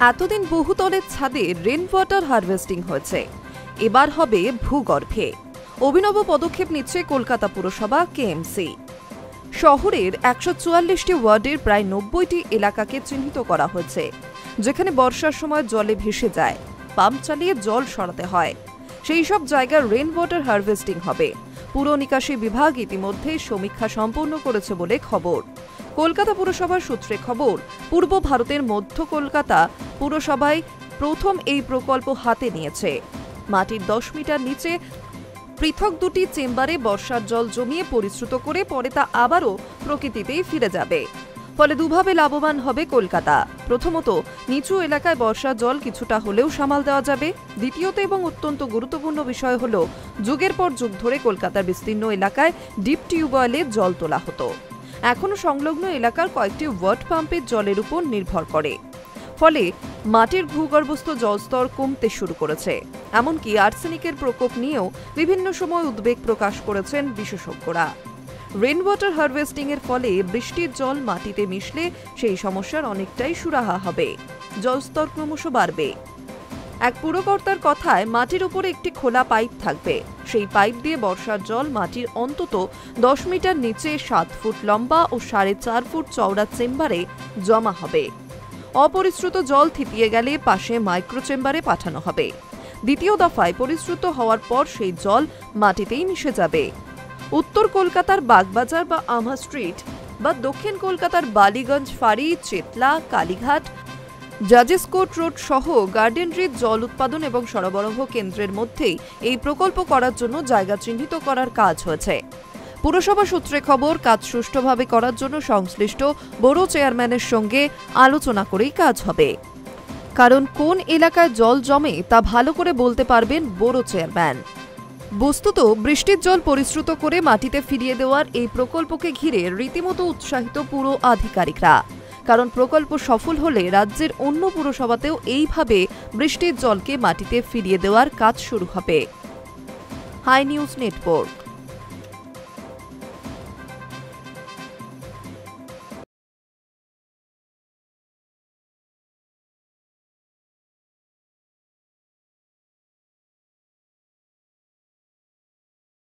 এতদিন বহুতলের ছাদে rain water harvesting হয়েছে, এবার হবে ভূগর্ভে। অভিনব পদক্ষেপ নিচ্ছে কলকাতা পুরসভা কেএমসি। শহরের ১৪৪টি ওয়ার্ডের প্রায় ৯০টি এলাকাকে চিহ্নিত করা হয়েছে, যেখানে বর্ষার সময় জলে ভেসে যায়, পাম্প চালিয়ে জল সরাতে হয়। সেই সব জায়গার রেন ওয়াটার হারভেস্টিং হবে। পুর নিকাশি বিভাগ ইতিমধ্যে সমীক্ষা সম্পন্ন করেছে বলে খবর। কলকাতা পুরসভার সূত্রে খবর, পূর্ব ভারতের মধ্য কলকাতা পুরসভায় প্রথম এই প্রকল্প হাতে নিয়েছে। মাটির ১০ মিটার নিচে পৃথক দুটি চেম্বারে বর্ষার জল জমিয়ে পরিশ্রুত করে পরে তা আবারও প্রকৃতিতেই ফিরে যাবে। ফলে দুভাবে লাভবান হবে কলকাতা। প্রথমত, নিচু এলাকায় বর্ষার জল কিছুটা হলেও সামাল দেওয়া যাবে। দ্বিতীয়ত এবং অত্যন্ত গুরুত্বপূর্ণ বিষয় হল, যুগের পর যুগ ধরে কলকাতার বিস্তীর্ণ এলাকায় ডিপ টিউবওয়েলে জল তোলা হতো। এখনও সংলগ্ন এলাকার কয়েকটি ওয়াটার পাম্পের জলের উপর নির্ভর করে। ফলে মাটির ভূগর্ভস্থ জলস্তর কমতে শুরু করেছে। এমনকি আর্সেনিকের প্রকোপ নিয়েও বিভিন্ন সময় উদ্বেগ প্রকাশ করেছেন বিশেষজ্ঞরা। রেন ওয়াটার হারভেস্টিং এর ফলে বৃষ্টির জল মাটিতে মিশলে সেই সমস্যার অনেকটাই সুরাহা হবে, জলস্তর ক্রমশ বাড়বে। এক পুরকর্তার কথায়, মাটির উপরে একটি খোলা পাইপ থাকবে। সেই পাইপ দিয়ে বর্ষার জল মাটির অন্তত ১০ মিটার নিচে ৭ ফুট লম্বা ও ৪.৫ ফুট চওড়া চেম্বারে জমা হবে। অপরিশ্রুত জল থিতিয়ে গেলে পাশে মাইক্রো চেম্বারে পাঠানো হবে। দ্বিতীয় দফায় পরিশ্রুত হওয়ার পর সেই জল মাটিতেই মিশে যাবে। উত্তর কলকাতার বাগবাজার বা আমহা স্ট্রিট বা দক্ষিণ কলকাতার বালিগঞ্জ ফাঁড়ি, চেতলা, কালীঘাট, জাজেস কোর্ট রোড সহ গার্ডেনরির জল উৎপাদন এবং সরবরাহ কেন্দ্রের মধ্যেই এই প্রকল্প করার জন্য জায়গা চিহ্নিত করার কাজ হয়েছে। পুরসভা সূত্রে খবর, কাজ সুষ্ঠুভাবে করার জন্য সংশ্লিষ্ট বড় চেয়ারম্যানের সঙ্গে আলোচনা করেই কাজ হবে। কারণ কোন এলাকায় জল জমে তা ভালো করে বলতে পারবেন বড় চেয়ারম্যান। বস্তুত বৃষ্টির জল পরিশ্রুত করে মাটিতে ফিরিয়ে দেওয়ার এই প্রকল্পকে ঘিরে রীতিমতো উৎসাহিত পুর আধিকারিকরা। কারণ প্রকল্প সফল হলে রাজ্যের অন্য পুরসভাতেও এইভাবে বৃষ্টির জলকে মাটিতে ফিরিয়ে দেওয়ার কাজ শুরু হবে। Hi news network.